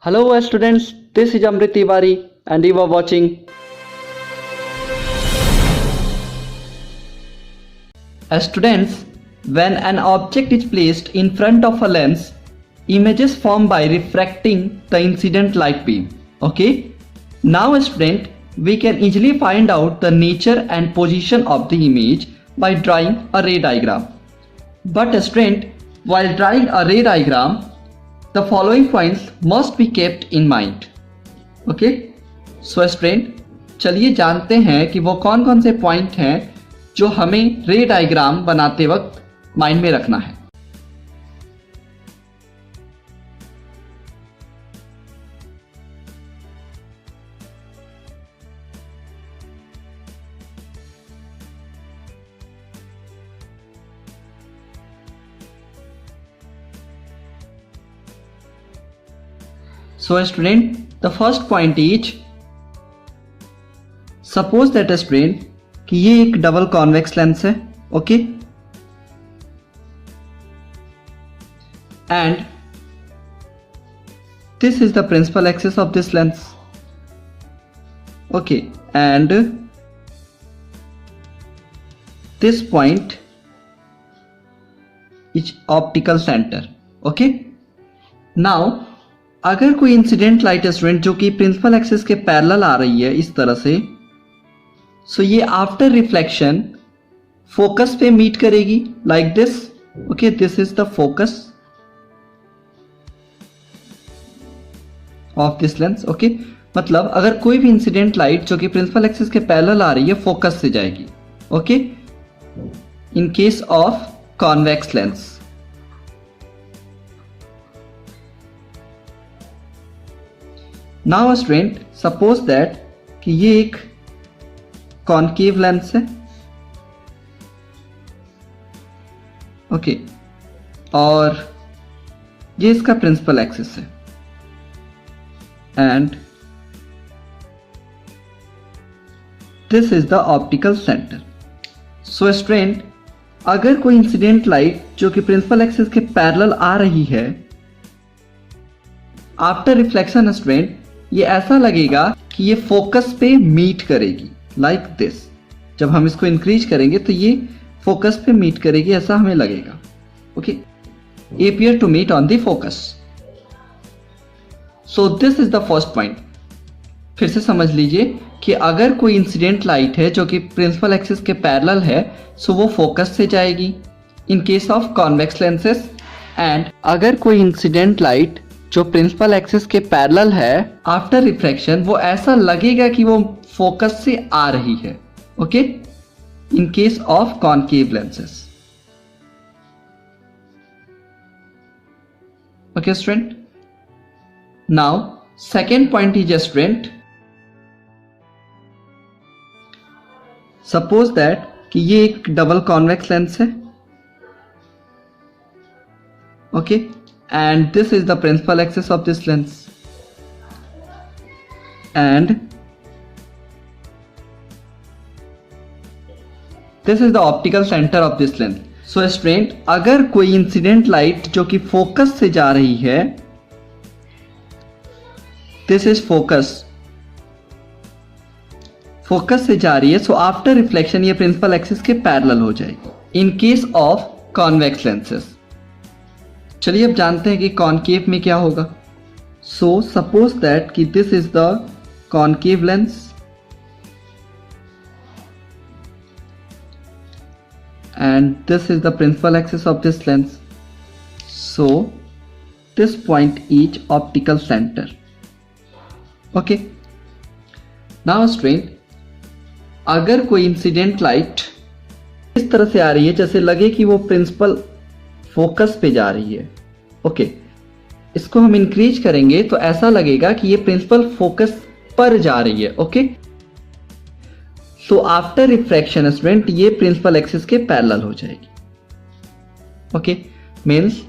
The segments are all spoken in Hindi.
Hello students, this is Amrit Tiwari and you are watching. As students, when an object is placed in front of a lens, images form by refracting the incident light beam. Okay? Now student, we can easily find out the nature and position of the image by drawing a ray diagram. But student, while drawing a ray diagram, the following points must be kept in mind. Okay? So student, चलिए जानते हैं कि वो कौन कौन से पॉइंट हैं जो हमें रे डायग्राम बनाते वक्त माइंड में रखना है. So student, the first point is, suppose that student कि ये एक डबल कॉन्वेक्स लेंस है. Okay, and this is the principal axis of this lens. Okay, and this point is optical centre. Okay, now अगर कोई इंसिडेंट लाइट स्टूडेंट जो कि प्रिंसिपल एक्सिस के पैरेलल आ रही है इस तरह से, सो ये आफ्टर रिफ्लेक्शन फोकस पे मीट करेगी like this. Okay, this is the focus of this lens. Okay, मतलब अगर कोई भी इंसिडेंट लाइट जो कि प्रिंसिपल एक्सिस के पैरेलल आ रही है फोकस से जाएगी. Okay, in case of convex lens. Now student, suppose that कि ये एक कॉनकेव लेंस है. ओके, और ये इसका प्रिंसिपल एक्सिस है and this is the optical centre. So student, अगर कोई इंसिडेंट लाइट जो कि प्रिंसिपल एक्सिस के पैरेलल आ रही है, आफ्टर रिफ्लेक्शन स्टूडेंट ये ऐसा लगेगा कि ये फोकस पे मीट करेगी लाइक दिस. जब हम इसको इंक्रीज करेंगे तो ये फोकस पे मीट करेगी, ऐसा हमें लगेगा. Okay, appear to meet on the focus. So this is the first point. फिर से समझ लीजिए कि अगर कोई इंसिडेंट लाइट है जो कि प्रिंसिपल एक्सिस के पैरेलल है, सो वो फोकस से जाएगी in case of convex lenses. And अगर कोई इंसिडेंट लाइट जो प्रिंसिपल एक्सिस के पैरेलल है, आफ्टर रिफ्रैक्शन वो ऐसा लगेगा कि वो फोकस से आ रही है. Okay, in case of concave lenses. Okay student, now second point is student, suppose that कि ये एक डबल कॉन्वेक्स लेंस है. Okay, and this is the principal axis of this lens and this is the optical center of this lens. So student, अगर कोई इंसिडेंट लाइट जो कि फोकस से जा रही है, this is फोकस से जा रही है, so after reflection ये प्रिंसिपल एक्सिस के पैरेलल हो जाएगी in case of convex lenses. चलिए अब जानते हैं कि कॉनकेव में क्या होगा. सो सपोज दैट कि this is the concave lens and this is the principal axis of this lens. So this point is optical centre. Okay, now student, अगर कोई इंसिडेंट लाइट इस तरह से आ रही है जैसे लगे कि वो प्रिंसिपल फोकस पे जा रही है. ओके, इसको हम इंक्रीज करेंगे तो ऐसा लगेगा कि ये प्रिंसिपल फोकस पर जा रही है. Okay, so after refraction student ये प्रिंसिपल एक्सिस के पैरेलल हो जाएगी. ओके, मींस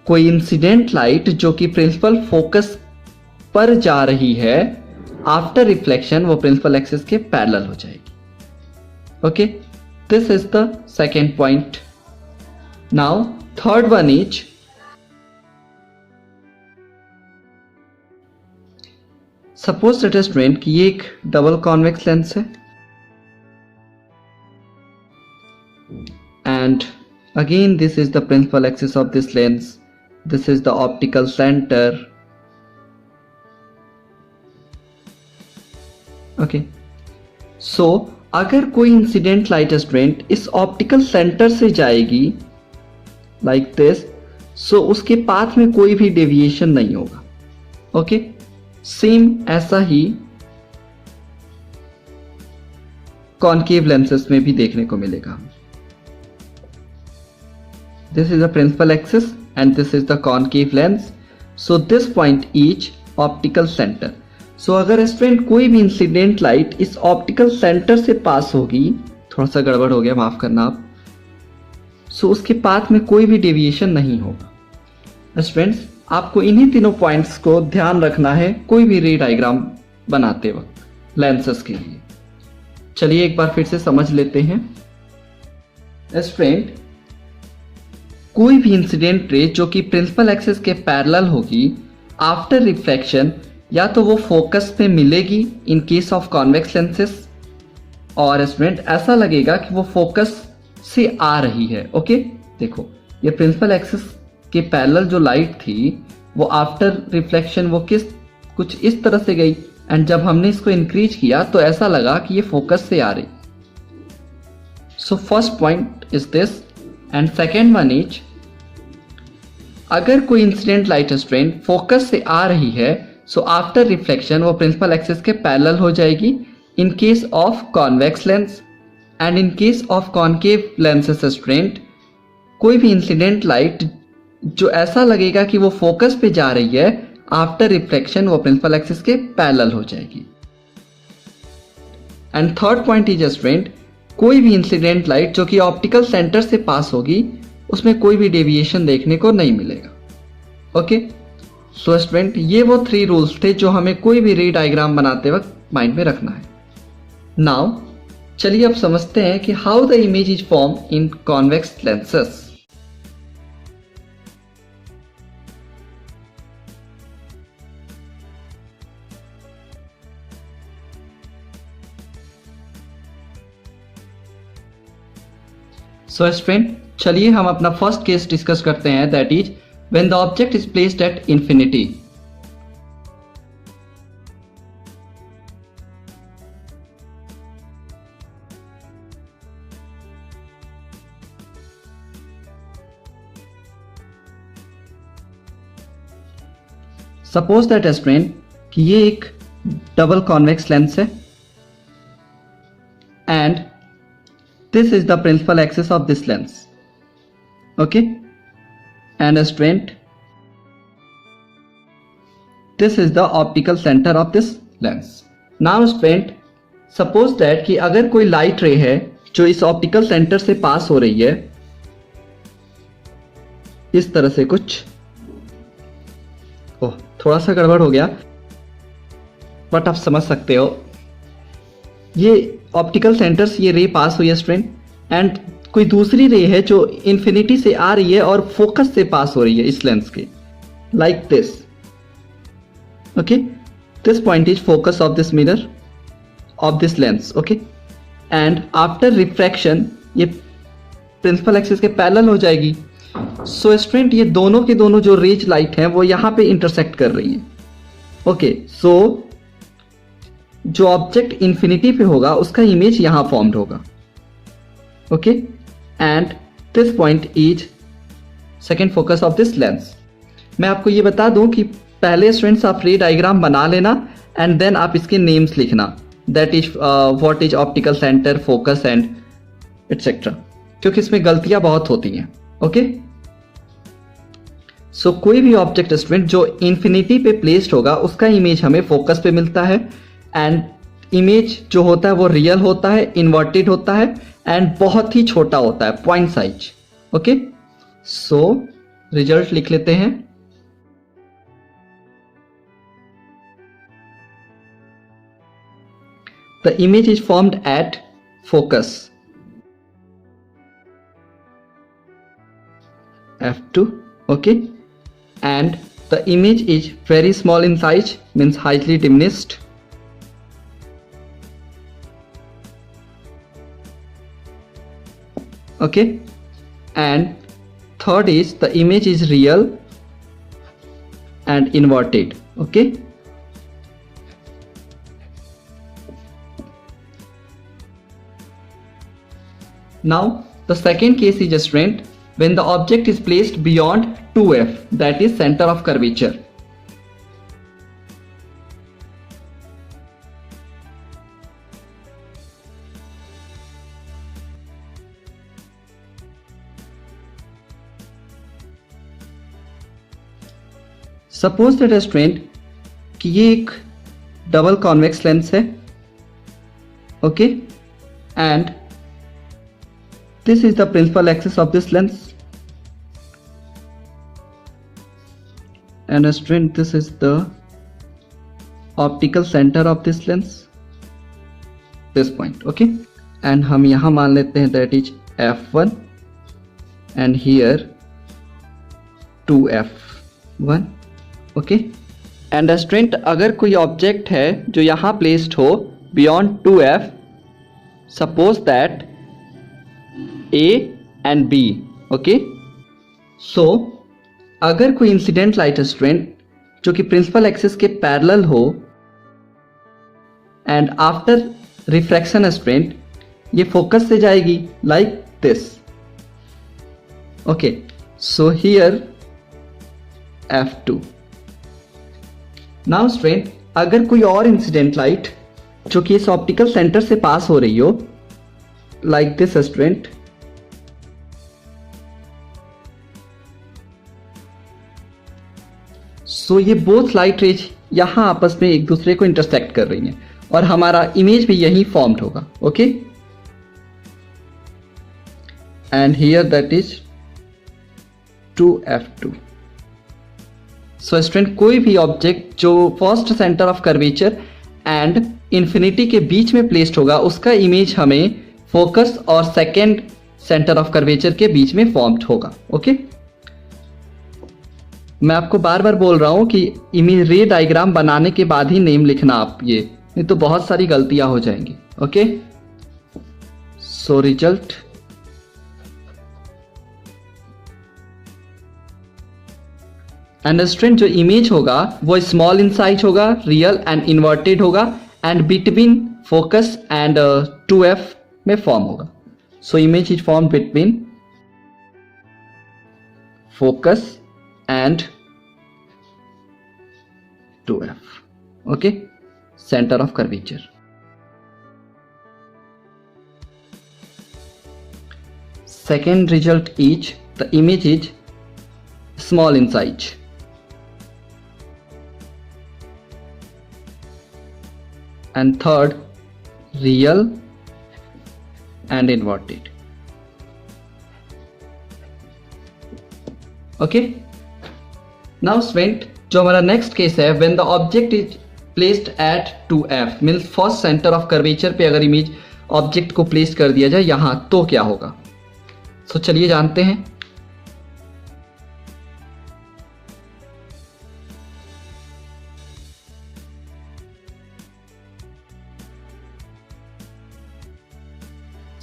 कोई इंसिडेंट लाइट जो कि प्रिंसिपल फोकस पर जा रही है, आफ्टर रिफ्लेक्शन वो प्रिंसिपल एक्सिस के पैरेलल हो जाएगी. Okay, this is the second point. Now third one is suppose that student कि ये एक डबल कॉन्वेक्स लेंस है and again this is the principal axis of this lens, this is the optical center. okay, so अगर कोई इंसिडेंट लाइट स्टूडेंट इस ऑप्टिकल सेंटर से जाएगी लाइक दिस, सो उसके पाथ में कोई भी डेविएशन नहीं होगा. ओके, सेम ऐसा ही कॉनकेव लेंसेस में भी देखने को मिलेगा. This is the principal axis and this is the concave lens. So this point each optical center. So अगर स्टूडेंट कोई भी इंसिडेंट लाइट इस ऑप्टिकल सेंटर से पास होगी, थोड़ा सा गड़बड़ हो गया, माफ करना आप. सो उसके पाथ में कोई भी डेविएशन नहीं होगा. स्टूडेंट्स, आपको इन्हीं तीनों पॉइंट्स को ध्यान रखना है कोई भी रे डायग्राम बनाते वक्त लेंसेस के लिए. चलिए एक बार फिर से समझ लेते हैं. स्टूडेंट, कोई भी इंसिडेंट रे जो कि प्रिंसिपल एक्सिस के पैरेलल होगी, आफ्टर रिफ्लेक्शन या तो वो फोकस पे मिलेगी इन केस ऑफ कॉन्वेक्स लेंसेस, और स्टूडेंट ऐसा लगेगा कि वो फोकस से आ रही है. ओके, देखो ये प्रिंसिपल एक्सिस के पैरेलल जो लाइट थी वो आफ्टर रिफ्लेक्शन वो कुछ इस तरह से गई, एंड जब हमने इसको इंक्रीज किया तो ऐसा लगा कि ये फोकस से आ रही. So first point is this and second one is, अगर कोई इंसिडेंट लाइट स्ट्रेंट फोकस से आ रही है, सो आफ्टर रिफ्लेक्शन वो प्रिंसिपल एक्सिस के पैरेलल हो जाएगी in case of convex lens, and in case of concave lenses स्ट्रेंट कोई भी इंसिडेंट लाइट जो ऐसा लगेगा कि वो फोकस पे जा रही है, आफ्टर रिफ्लेक्शन वो प्रिंसिपल एक्सिस के पैरेलल हो जाएगी. And third point is student, कोई भी इंसिडेंट लाइट जो कि ऑप्टिकल सेंटर से पास होगी उसमें कोई भी डेविएशन देखने को नहीं मिलेगा. ओके, सो स्टूडेंट ये वो 3 रूल्स थे जो हमें कोई भी रे डायग्राम बनाते वक्त माइंड में रखना है. नाउ चलिए अब समझते हैं कि how the image is form in convex lenses. So student, चलिए हम अपना फर्स्ट केस डिस्कस करते हैं, that is when the object is placed at infinity. Suppose that student कि ये एक डबल कॉन्वेक्स लेंस है and this is the principal axis of this lens. Okay, and student, this is the optical center of this lens. Now student, suppose that कि अगर कोई लाइट रे है जो इस ऑप्टिकल सेंटर से पास हो रही है इस तरह से कुछ, ओह थोड़ा सा गड़बड़ हो गया बट आप समझ सकते हो. ये ऑप्टिकल सेंटर से ये रे पास हुई है स्टूडेंट, एंड कोई दूसरी रे है जो इन्फिनिटी से आ रही है और फोकस से पास हो रही है इस लेंस के, like this. Okay, this point is focus of this mirror of this lens. Okay, and after refraction ये प्रिंसिपल एक्सिस के पैरेलल हो जाएगी. सो स्टूडेंट ये दोनों के दोनों जो रेज लाइट हैं वो यहां पे इंटरसेक्ट कर रही है. ओके, सो जो ऑब्जेक्ट इंफिनिटी पे होगा उसका इमेज यहां फॉर्म्ड होगा. Okay, and this point is second focus of this lens. मैं आपको ये बता दूं कि पहले स्टूडेंट्स आप रे डायग्राम बना लेना एंड देन आप इसके नेम्स लिखना, that is what is optical centre, focus and etcetera, क्योंकि इसमें गलतियां बहुत होती हैं. ओके, सो कोई भी ऑब्जेक्ट स्टूडेंट जो इंफिनिटी पे प्लेस्ड होगा उसका इमेज हमें फोकस पे मिलता है, एंड इमेज जो होता है वो रियल होता है, इन्वर्टेड होता है एंड बहुत ही छोटा होता है, point size. Okay, so result लिख लेते हैं. The image is formed at focus f2. okay, and the image is very small in size, means highly diminished. Okay, and third is the image is real and inverted. Okay, now the second case is a student when the object is placed beyond 2f, that is center of curvature. Suppose that student कि ये एक डबल कॉन्वेक्स लेंस है. Okay, and this is the principal axis of this lens, and student this is the optical center of this lens, this point. Okay, and हम यहाँ मान लेते हैं that is f1 and here 2f1. okay, and student अगर कोई ऑब्जेक्ट है जो यहाँ प्लेस्ड हो beyond 2f, suppose that A and B. Okay, so अगर कोई इंसिडेंट लाइट स्टूडेंट जो कि प्रिंसिपल एक्सिस के पैरेलल हो एंड आफ्टर रिफ्रैक्शन स्टूडेंट ये फोकस से जाएगी like this. Okay, so here f2. Now student अगर कोई और इंसिडेंट लाइट जो कि इस ऑप्टिकल सेंटर से पास हो रही हो लाइक दिस स्टूडेंट, सो ये बोथ लाइट रेज यहां आपस में एक दूसरे को इंटरसेक्ट कर रही हैं और हमारा इमेज भी यहीं फॉर्म्ड होगा. Okay, and here that is 2f2. So student कोई भी ऑब्जेक्ट जो first centre of curvature and infinity के बीच में प्लेस्ड होगा उसका इमेज हमें फोकस और सेकेंड सेंटर ऑफ कर्वेचर के बीच में फॉर्म्ड होगा. ओके, मैं आपको बार बार बोल रहा हूं कि इमेज रे डायग्राम बनाने के बाद ही नेम लिखना आप, ये नहीं तो बहुत सारी गलतियां हो जाएंगी. Okay, so result and student जो इमेज होगा वो स्मॉल इन साइज होगा, रियल एंड इन्वर्टेड होगा and between focus and 2f में फॉर्म होगा. So image is form between focus and 2f. okay, center of curvature. Second result is the image is small in size. And third, real and inverted. okay, now student जो हमारा नेक्स्ट केस है when the object is placed eight 2f, means first centre of curvature पे अगर इमेज ऑब्जेक्ट को प्लेस कर दिया जाए यहां तो क्या होगा. सो चलिए जानते हैं.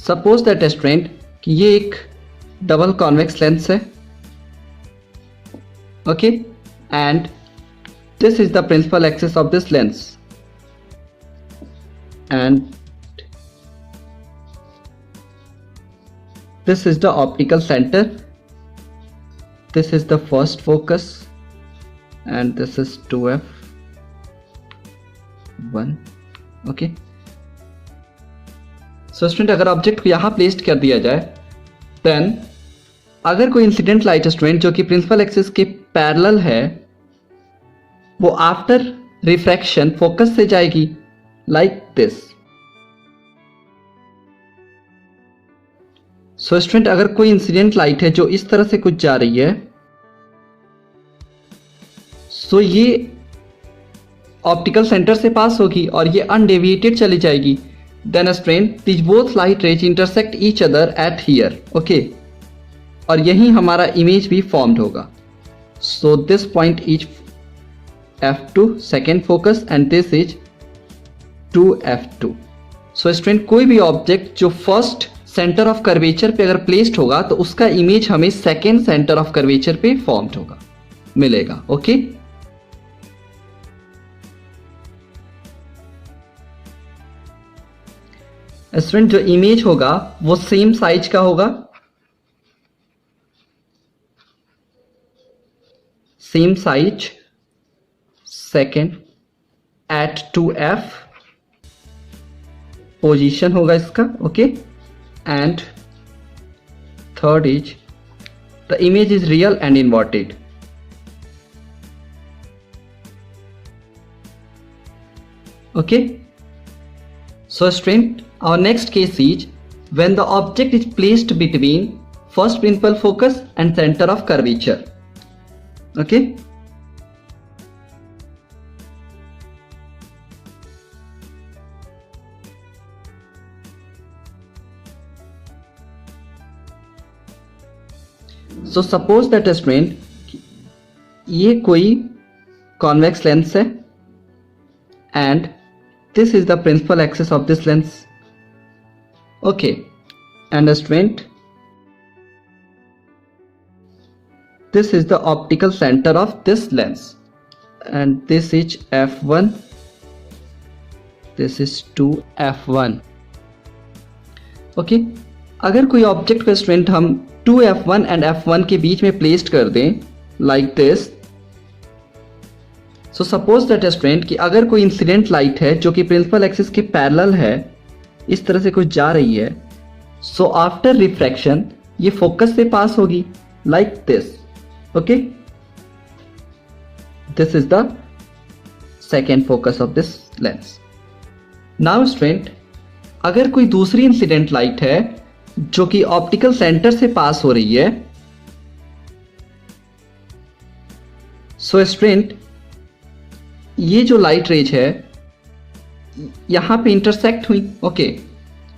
सपोज दैट स्टूडेंट कि ये एक डबल कॉन्वेक्स लेंस है. okay, and this is the principal axis of this lens, and this is the optical center, this is the first focus and this is 2f1. okay, so student अगर ऑब्जेक्ट को यहां प्लेस्ड कर दिया जाए देन अगर कोई इंसिडेंट लाइट स्टूडेंट जो कि प्रिंसिपल एक्सिस के पैरेलल है वो आफ्टर रिफ्रैक्शन फोकस से जाएगी लाइक दिस. सो स्टूडेंट अगर कोई इंसिडेंट लाइट है जो इस तरह से कुछ जा रही है सो ये ऑप्टिकल सेंटर से पास होगी और ये अनडेविएटेड चली जाएगी. Then student these both light rays intersect each other at here. Okay, और यही हमारा इमेज भी फॉर्म्ड होगा. So this point is f2 second focus and this is 2f2. So student कोई भी ऑब्जेक्ट जो फर्स्ट सेंटर ऑफ कर्वेचर पे अगर प्लेस्ड होगा तो उसका इमेज हमें सेकेंड सेंटर ऑफ कर्वेचर पे फॉर्म्ड होगा मिलेगा. ओके स्टूडेंट जो इमेज होगा वो सेम साइज का होगा, same size second at 2f position होगा इसका. Okay and third is the image is real and inverted. Okay so student our next case is when the object is placed between first principal focus and center of curvature. Okay so suppose that student ये कोई convex lens है and this is the principal axis of this lens. Okay and student this is the optical center of this lens and this is f1, this is 2f1. Okay अगर कोई ऑब्जेक्ट को स्टूडेंट हम 2f1 एंड f1 के बीच में प्लेस्ड कर दें like this. So suppose that student कि अगर कोई इंसिडेंट लाइट है जो कि प्रिंसिपल एक्सिस के पैरेलल है, इस तरह से कुछ जा रही है, सो आफ्टर रिफ्रैक्शन ये फोकस से पास होगी like this. Okay this is the second focus of this lens. Now student अगर कोई दूसरी इंसिडेंट लाइट है जो कि ऑप्टिकल सेंटर से पास हो रही है, सो स्टूडेंट ये जो लाइट रेज है यहां पे इंटरसेक्ट हुई. ओके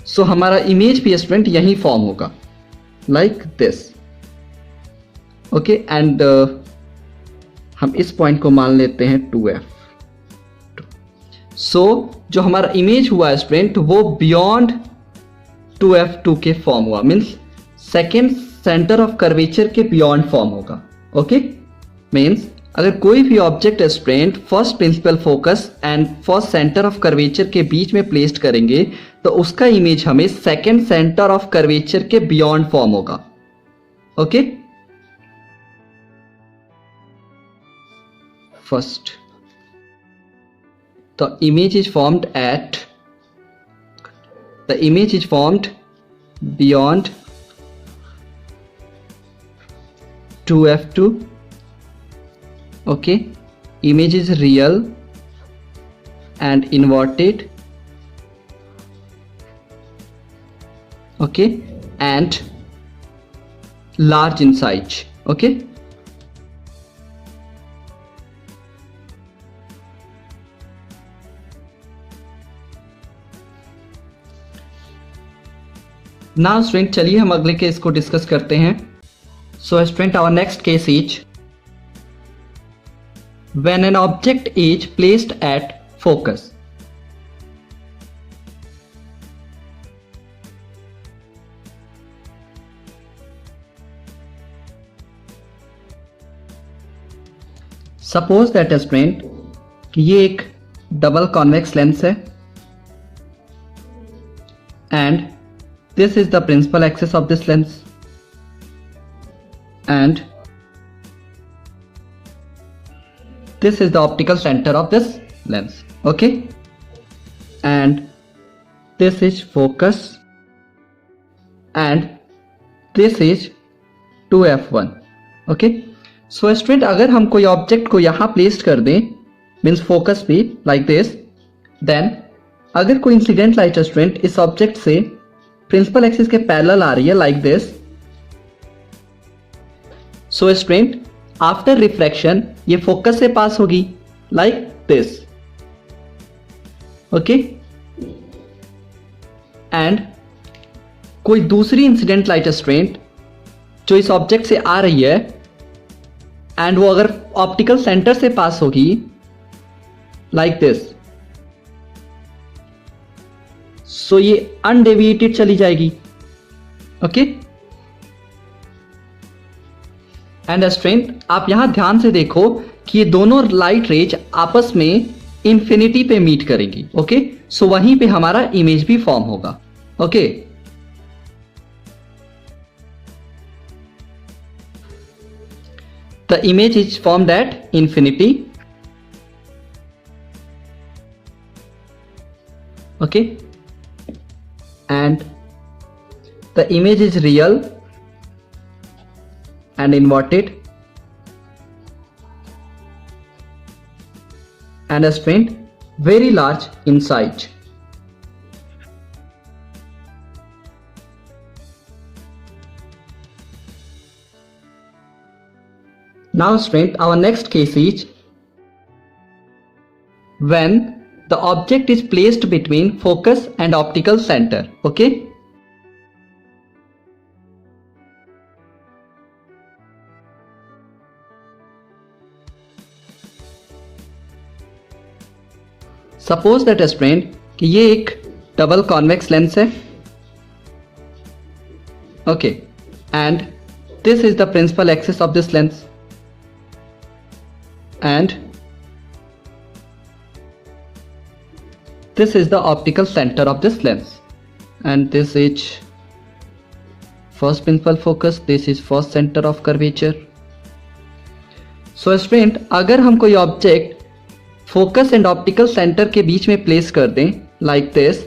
सो हमारा इमेज भी स्टूडेंट यहीं फॉर्म होगा लाइक दिस. ओके एंड हम इस पॉइंट को मान लेते हैं 2f. सो जो हमारा इमेज हुआ स्टूडेंट वो बियॉन्ड 2f2 के फॉर्म हुआ, means second centre of curvature के बियॉन्ड फॉर्म होगा. ओके मीन्स अगर कोई भी object student first principal focus and first centre of curvature के बीच में प्लेस्ड करेंगे तो उसका इमेज हमें सेकेंड सेंटर ऑफ कर्वेचर के बियॉन्ड फॉर्म होगा. Okay first the image is formed at the image is formed beyond 2f2. Okay image is real and inverted. Okay and large in size. Okay now student चलिए हम अगले केस को डिस्कस करते हैं. So student our next case is when an object is placed at focus. Suppose that student कि ये एक डबल कॉन्वेक्स लेंस है and this is the principal axis of this lens and this is the optical center of this lens. Okay and this is focus and this is 2f1. Okay so student अगर हम कोई ऑब्जेक्ट को यहां प्लेस्ड कर दें मीन्स फोकस भी लाइक दिस, देन अगर कोई इंसिडेंट लाइट स्टूडेंट इस ऑब्जेक्ट से प्रिंसिपल एक्सिस के पैरेलल आ रही है like this, so student after refraction ये फोकस से पास होगी लाइक दिस. ओके एंड कोई दूसरी इंसिडेंट लाइट स्टूडेंट जो इस ऑब्जेक्ट से आ रही है एंड वो अगर ऑप्टिकल सेंटर से पास होगी लाइक दिस, सो ये अनडेविएटेड चली जाएगी. ओके एंड स्टूडेंट आप यहां ध्यान से देखो कि ये दोनों लाइट रेज आपस में इंफिनिटी पे मीट करेंगी. ओके सो वहीं पे हमारा इमेज भी फॉर्म होगा. Okay the image is formed at infinity. Okay and the image is real and inverted and a strength very large in size. Now strength, our next case is when the object is placed between focus and optical center. Okay, suppose that student कि ये एक डबल कॉन्वेक्स लेंस है. Okay and this is the principal axis of this lens and this is the optical centre of this lens and this is first principal focus, this is first centre of curvature. So student अगर हम कोई object focus and optical centre के बीच में प्लेस कर दें like this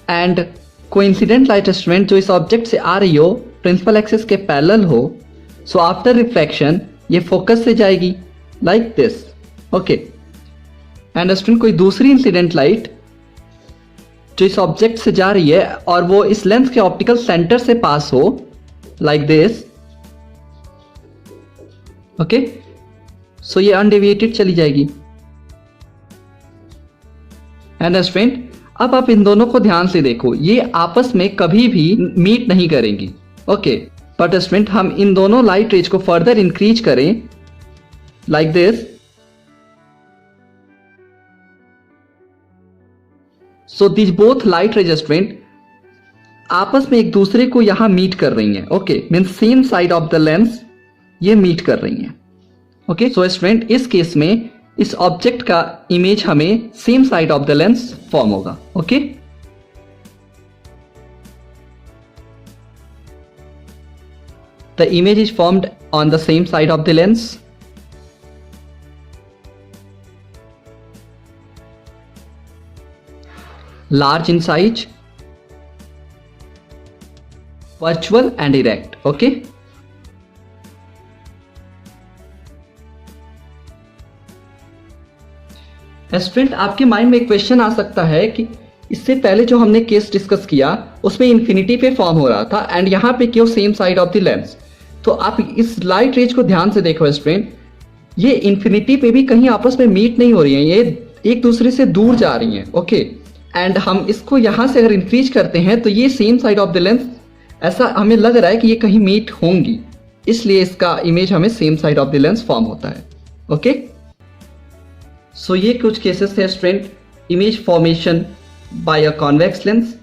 and coincident light student जो इस ऑब्जेक्ट से आ रही हो प्रिंसिपल एक्सिस के पैरेलल हो, सो आफ्टर रिफ्लेक्शन ये फोकस से जाएगी like this. Okay and student कोई दूसरी इंसिडेंट लाइट जो इस ऑब्जेक्ट से जा रही है और वो इस लेंस के ऑप्टिकल सेंटर से पास हो लाइक दिस. ओके सो ये अनडेविएटेड चली जाएगी. एंड स्टूडेंट अब आप इन दोनों को ध्यान से देखो, ये आपस में कभी भी मीट नहीं करेंगी. ओके बट स्टूडेंट हम इन दोनों लाइट रेज को फर्दर इंक्रीज करें like this, so this both light raise student आपस में एक दूसरे को यहां मीट कर रही हैं. Okay means same side of the lens ये मीट कर रही हैं. ओके सो स्टूडेंट इस केस में इस ऑब्जेक्ट का इमेज हमें same side of the lens form होगा. Okay the image is formed on the same side of the lens. Large in size, virtual and erect. Okay student आपके माइंड में एक क्वेश्चन आ सकता है कि इससे पहले जो हमने केस डिस्कस किया उसमें इंफिनिटी पे फॉर्म हो रहा था एंड यहाँ पे क्यों same side of the lens. तो आप इस लाइट रेज को ध्यान से देखो स्टूडेंट, ये इंफिनिटी पे भी कहीं आपस में मीट नहीं हो रही हैं, ये एक दूसरे से दूर जा रही हैं. ओके एंड हम इसको यहाँ से अगर इंक्रीज करते हैं तो ये same side of the lens ऐसा हमें लग रहा है कि ये कहीं मीट होंगी, इसलिए इसका इमेज हमें same side of the lens form होता है. ओके सो ये कुछ केसेस थे student image formation by a convex lens.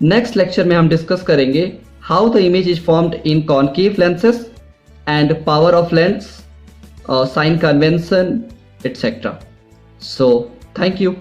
Next lecture में हम डिस्कस करेंगे how the image is formed in concave lenses and power of lens, sign convention etcetera. So thank you.